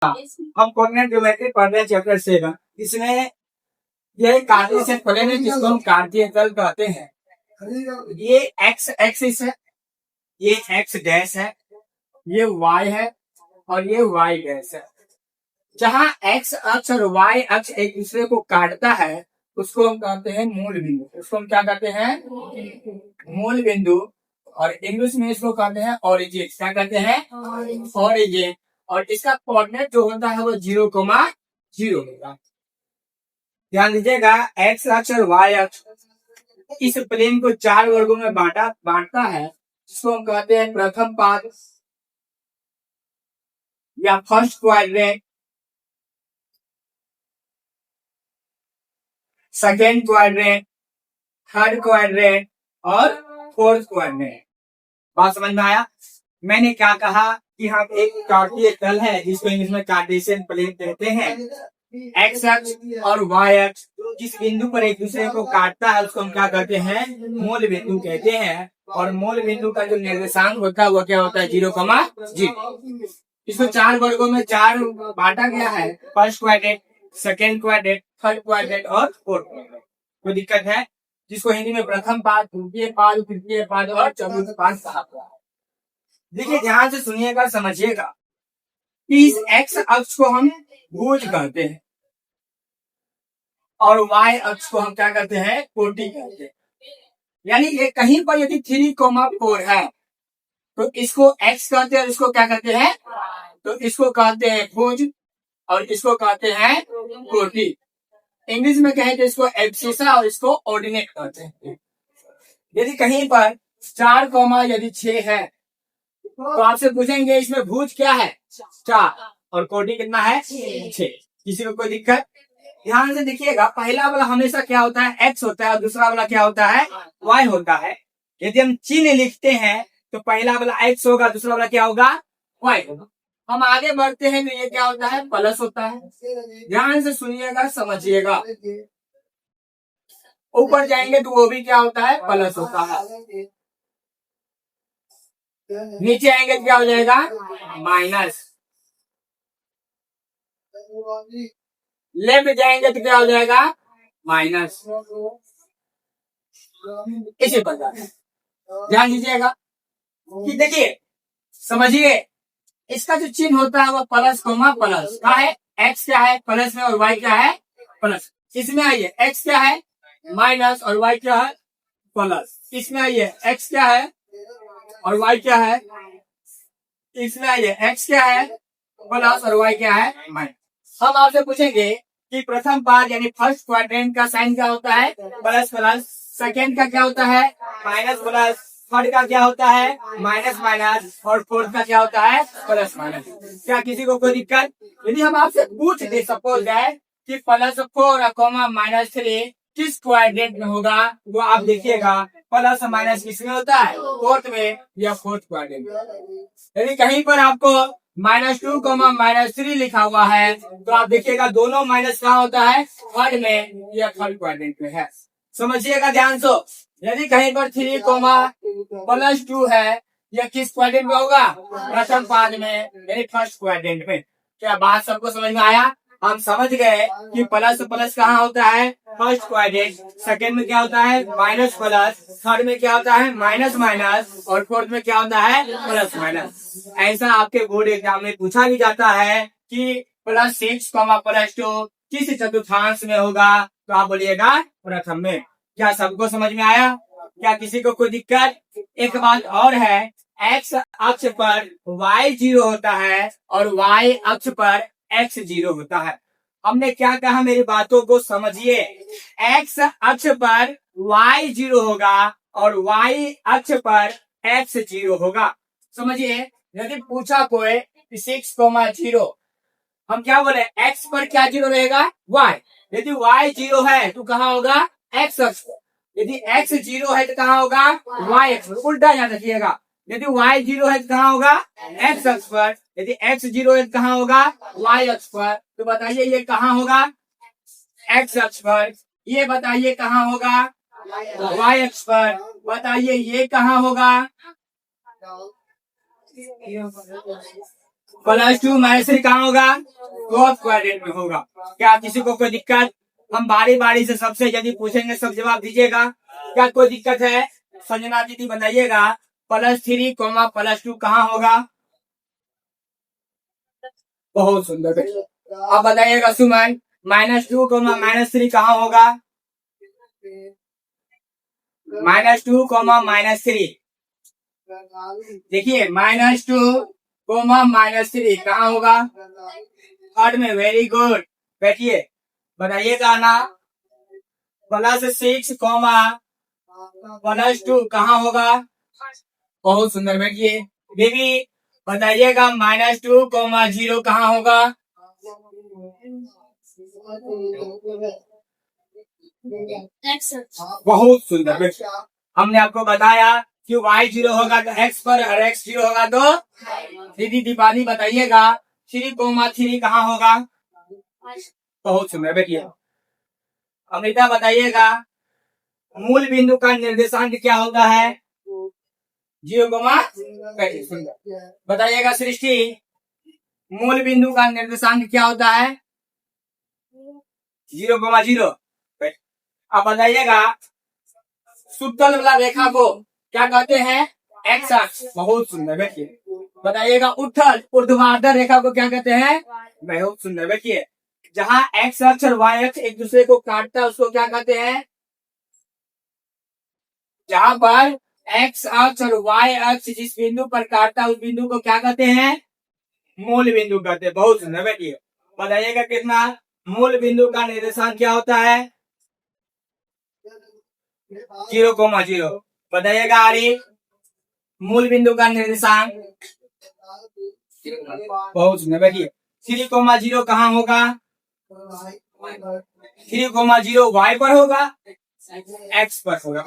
हम coordinate geometry पढ़ रहे हैं चैप्टर 7। इसमें ये कार्टेशियन प्लेन है जिसको हम कार्तीय तल कहते हैं। ये एक्स एक्सिस है, ये एक्स डैश है, ये वाई है और ये वाई डैश है। जहाँ एक्स अक्ष और वाई अक्ष एक दूसरे को काटता है उसको हम कहते हैं मूल बिंदु। उसको हम क्या कहते हैं? मूल बिंदु। और इंग्लिश में इसको कहते हैं ऑरिजिन। क्या कहते हैं? ऑरिजिन। और इसका कोऑर्डिनेट जो होता है वो 0,0 होगा। ध्यान दीजिएगा, एक्स अक्ष और वाई अक्ष इस प्लेन को 4 वर्गों में बांटता है, जिसको हम कहते हैं प्रथम पाद या first quadrant, second quadrant, third quadrant और फोर्थ क्वाड्रेंट। बात समझ में आया? मैंने क्या कहा कि हम एक कार्तीय तल है जिसको इंग्लिश में कार्टेशियन प्लेन कहते हैं। एक्स अक्ष और वाई अक्ष जिस बिंदु पर एक दूसरे को काटता है उसको हम क्या कहते हैं? मूल बिंदु कहते हैं। और मूल बिंदु का जो निर्देशांक होता है वो क्या होता है? 0,0। इसको 4 वर्गों में 4 बांटा गया है। First quadrant, second quadrant, third quadrant और फोर्थ क्वाड्रेंट। कोई दिक्कत है? जिसको हिंदी में प्रथम पाद, द्वितीय पाद, तृतीय पाद और चतुर्थ पाद कहा गया है। देखिए, ध्यान से सुनिएगा, समझिएगा। इस एक्स अक्ष को हम भुज कहते हैं और वाई अक्ष को हम क्या कहते हैं? कोटि कहते हैं। यानी ये कहीं पर यदि 3,4 है तो इसको एक्स कहते हैं और इसको क्या कहते हैं? तो इसको कहते हैं भुज और इसको कहते हैं कोटि। इंग्लिश में कहें तो इसको एब्सिसा और इसको ऑर्डिनेट कहते हैं। यदि कहीं पर 4,6 है तो आपसे पूछेंगे इसमें भुज क्या है? 4 और कोटि कितना है? 6। किसी को कोई दिक्कत? ध्यान से देखिएगा, पहला वाला हमेशा क्या होता है? एक्स होता है और दूसरा वाला क्या होता है? वाई होता है। यदि हम चिन्ह लिखते हैं तो पहला वाला एक्स होगा, दूसरा वाला क्या होगा? वाई होगा। हम आगे बढ़ते हैं तो ये क्या होता है? प्लस होता है। ध्यान से सुनिएगा, समझिएगा। ऊपर जाएंगे तो वो भी क्या होता है? प्लस होता है। नीचे आएंगे तो क्या हो जाएगा? माइनस। लेफ्ट जाएंगे तो क्या हो जाएगा? माइनस। इसी प्रकार ध्यान दीजिएगा कि देखिए, समझिए, इसका जो चिन्ह होता है वो प्लस कोमा प्लस क्या है? एक्स क्या है? प्लस में और वाई क्या है? प्लस। इसमें आइए, एक्स क्या है? माइनस और वाई क्या है? प्लस। इसमें आइए, एक्स क्या है और वाई क्या है? इसमें आइए, एक्स क्या है? प्लस और वाई क्या है? माइनस। हम आपसे पूछेंगे कि प्रथम पाद यानी फर्स्ट क्वाड्रेंट का साइन क्या होता है? Plus plus. सेकेंड का क्या होता है? Minus plus. थर्ड का क्या होता है? Minus minus. और फोर्थ का क्या होता है? Plus minus. क्या किसी को कोई दिक्कत? यदि हम आपसे पूछ दे सपोज है कि +4, -3 किस क्वाड्रेंट में होगा, वो आप देखिएगा प्लस माइनस किसमें होता है? फोर्थ में या फोर्थ क्वाड्रेंट में। यदि कहीं पर आपको -2, -3 लिखा हुआ है तो आप देखिएगा दोनों माइनस कहाँ होता है? थर्ड में या थर्ड क्वाड्रेंट में है। समझिएगा ध्यान से। यदि कहीं पर 3, +2 है, यह किस क्वाड्रेंट में होगा? प्रथम पाद में यानी फर्स्ट क्वाड्रेंट में। क्या बात सबको समझ में आया? हम समझ गए कि प्लस प्लस कहाँ होता है? First quadrant. सेकेंड में क्या होता है? Minus plus. थर्ड में क्या होता है? Minus minus. और फोर्थ में क्या होता है? Plus minus. ऐसा आपके बोर्ड एग्जाम में पूछा भी जाता है कि +6, +2 किस चतुर्थांश में होगा? तो आप बोलिएगा प्रथम में। क्या सबको समझ में आया? क्या किसी को कोई दिक्कत? एक बात और है, एक्स अक्ष पर y 0 होता है और y अक्ष पर x 0 होता है। हमने क्या कहा? मेरी बातों को समझिए। एक्स अक्ष पर y 0 होगा और y अक्ष पर x 0 होगा। समझिए, यदि पूछा कोई 6,0, हम क्या बोले? x पर क्या 0 रहेगा? y। यदि y 0 है तो कहाँ होगा? x अक्ष पर। यदि x 0 है तो कहाँ होगा? y अक्ष पर। उल्टा याद रखिएगा, यदि y 0 है तो कहाँ होगा? x अक्ष पर। यदि x 0 है तो कहाँ होगा? y अक्ष पर। तो बताइए ये कहाँ होगा? x अक्ष पर। ये बताइए कहाँ होगा? y अक्ष पर। बताइए ये कहाँ होगा? +2 - 3 कहाँ होगा? फोर्थ क्वाड्रेंट में होगा। क्या किसी को कोई दिक्कत? हम बारी बारी से सबसे यदि पूछेंगे सब जवाब दीजिएगा। क्या कोई दिक्कत है? संजना दीदी बताइएगा +3, +2 कहाँ होगा? बहुत सुंदर। अब बताइएगा सुमन -2, -3 कहाँ होगा? -2, -3 देखिए -2, -3 कहाँ होगा? थर्ड में। Very good. बैठिए बताइएगा ना +6, +2 कहाँ होगा? बहुत सुंदर। बैठिए बेबी बताइएगा -2, 0 कहाँ होगा? बहुत सुंदर। बैठिए हमने आपको बताया कि y0 होगा तो x पर और x0 होगा तो दीदी दीपाली बताइएगा 3, कहाँ होगा? बहुत सुंदर। बैठिए अमृता बताइएगा मूल बिंदु का निर्देशांक क्या होता है? 0, बैठिए सुंदर। बताइएगा सृष्टि मूल बिंदु का निर्देशांक क्या होता है? 0, 0। अब बताइएगा सुतल वाला रेखा को क्या कहते हैं? एक्स अक्ष। बहुत सुंदर। बैठिए बताइएगा उत्तल ऊर्ध्वाधर रेखा को क्या कहते हैं? बहुत सुंदर। बैठिए जहाँ एक्स अक्ष और वाई अक्ष एक दूसरे को काटता है उसको क्या कहते हैं? जहाँ पर एक्स अक्ष और वाई अक्ष जिस बिंदु पर काटता है उस बिंदु को क्या कहते हैं? मूल बिंदु कहते हैं। बहुत सुंदर। बैठिए बताइएगा कितना मूल बिंदु का निर्देशांक क्या होता है? 0, 0। बताइएगा आरी मूल बिंदु का निर्देशांक। बहुत सुंदर। बैठिए 3, 0 कहाँ होगा? 3, 0 वाई पर होगा, एक्स पर होगा।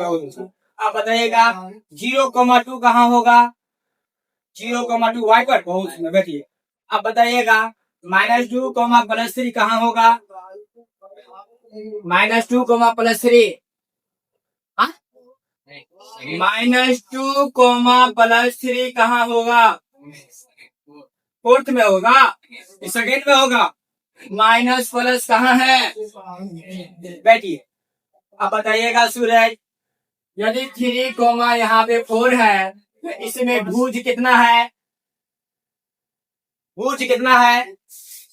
अब बताइएगा 0, 2 कहाँ होगा? 0, 2 वाई पर। बहुत सुंदर। बैठिए अब बताइएगा -2, +3 कहाँ होगा? -2, +3 -2, +3 कहाँ होगा? फोर्थ में होगा, सेकेंड में होगा। माइनस प्लस कहाँ है? बैठिए अब बताइएगा सूरज यदि 3, यहाँ पे 4 है तो इसमें भुज कितना है? भुज कितना है?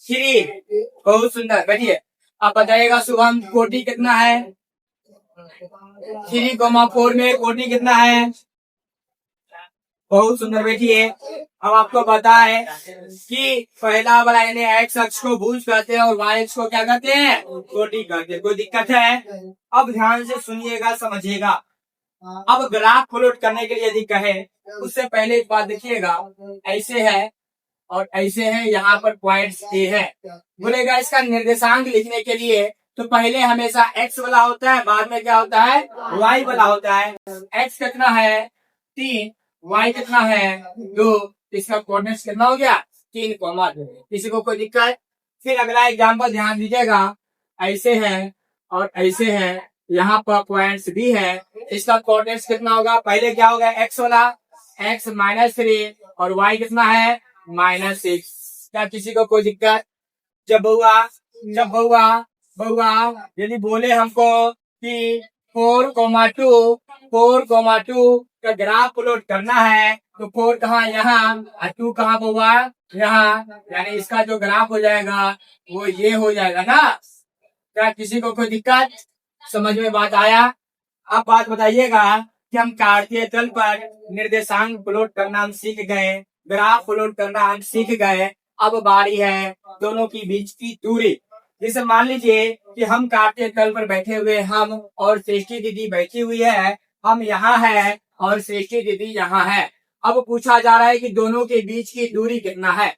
3। बहुत सुंदर। बैठिए अब बताइएगा शुभम कोटि कितना है? 3, 4 में कोटि कितना है? बहुत सुंदर। बैठिए अब आपको पता है कि पहला वाला यानी एक्स अक्ष को भुज कहते हैं और वाई अक्ष को क्या कहते हैं? कोटि कहते हैं। कोई दिक्कत है? अब ध्यान से सुनिएगा समझिएगा। अब ग्राफ प्लॉट करने के लिए यदि कहे उससे पहले एक बात देखिएगा ऐसे है और ऐसे है, यहाँ पर पॉइंट्स ए है। बोलेगा इसका निर्देशांक लिखने के लिए तो पहले हमेशा एक्स वाला होता है, बाद में क्या होता है? वाई वाला होता है। एक्स कितना है? 3, वाई कितना है? 2। इसका कोऑर्डिनेट्स कितना हो गया? 3, 2। किसी को कोई दिक्कत? फिर अगला एग्जाम्पल ध्यान दीजिएगा ऐसे है और ऐसे है, यहाँ पर पॉइंट्स भी है। इसका कोऑर्डिनेट्स कितना होगा? पहले क्या होगा? एक्स वाला x -3 और y कितना है? -6। क्या किसी को कोई दिक्कत? जब बहुआ यदि बोले हमको कि 4, 2 का ग्राफ प्लॉट करना है तो 4 कहाँ? यहाँ और 2 कहाँ बहुआ? यहाँ। यानी इसका जो ग्राफ हो जाएगा वो ये हो जाएगा ना। क्या किसी को कोई दिक्कत? समझ में बात आया? अब बात बताइएगा कि हम कार्तीय तल पर निर्देशांक प्लॉट करना हम सीख गए, ग्राफ प्लॉट करना हम सीख गए। अब बारी है दोनों की बीच की दूरी। जैसे मान लीजिए कि हम कार्तीय तल पर बैठे हुए हम और श्रेष्ठी दीदी बैठी हुई है, हम यहाँ है और श्रेष्ठी दीदी यहाँ है। अब पूछा जा रहा है कि दोनों के बीच की दूरी कितना है।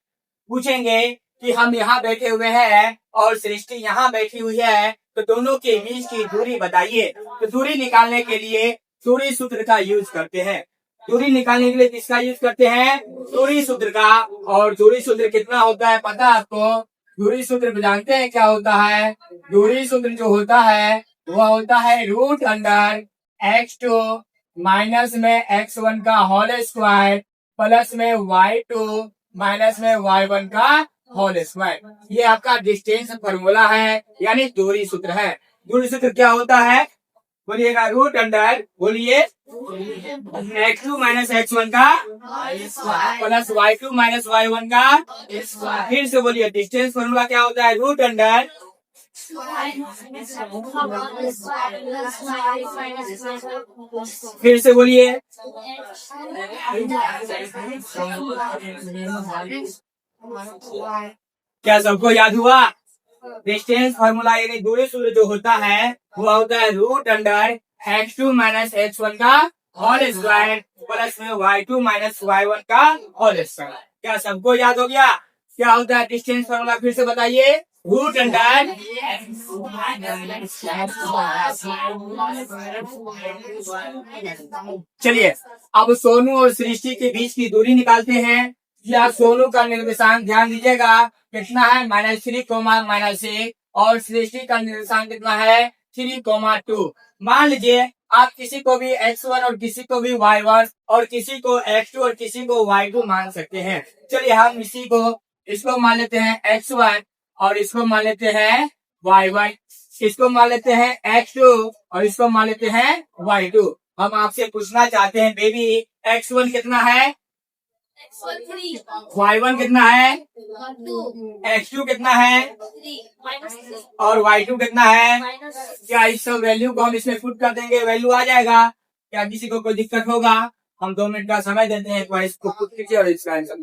पूछेंगे कि हम यहाँ बैठे हुए हैं और सृष्टि यहाँ बैठी हुई है तो दोनों के बीच की दूरी बताइए। तो दूरी निकालने के लिए दूरी सूत्र का यूज करते हैं। दूरी निकालने के लिए किसका यूज करते हैं? दूरी सूत्र का। और दूरी सूत्र कितना होता है पता है आपको? दूरी सूत्र जानते हैं क्या होता है? दूरी सूत्र जो होता है वह होता है √x2 माइनस में x1 का होल स्क्वायर प्लस में y2 माइनस में y1 का होल स्क्वायर। ये आपका डिस्टेंस फॉर्मूला है, यानी दूरी सूत्र है। दूरी सूत्र क्या होता है बोलिएगा? रूट अंडर, बोलिए, x2 माइनस x1 का प्लस y2 माइनस y1 का। फिर से बोलिए, डिस्टेंस फॉर्मूला क्या होता है? रूट अंडर, फिर से बोलिए, क्या सबको याद हुआ? डिस्टेंस फॉर्मूला यानी दूरी सूत्र जो होता है वो होता है root under x2 minus x1 का होल स्क्वायर प्लस में y2 माइनस y1 का होल स्क्वायर। क्या सबको याद हो गया? क्या होता है डिस्टेंस फॉर्मूला? फिर से बताइए, रूट अंडर, चलिए अब सोनू और सृष्टि के बीच की दूरी निकालते हैं। या सोनू का निर्देशांक ध्यान दीजिएगा कितना है? -3, -1 और सृष्टि का निर्देशांक कितना है? 3, 2। मान लीजिए आप किसी को भी x1 और किसी को भी y1 और किसी को x2 और किसी को y2 मान सकते हैं। चलिए हम इसको मान लेते हैं x1 और इसको मान लेते हैं y1, इसको मान लेते हैं x2 और इसको मान लेते हैं y2। हम आपसे पूछना चाहते हैं बेबी, x1 कितना है? y1 कितना है? x2 कितना है? और y2 कितना है? क्या इस सब वैल्यू को हम इसमें पुट कर देंगे, वैल्यू आ जाएगा? क्या किसी को कोई दिक्कत होगा? हम 2 मिनट का समय देते हैं, एक बार इसको पुट कीजिए और इसका आंसर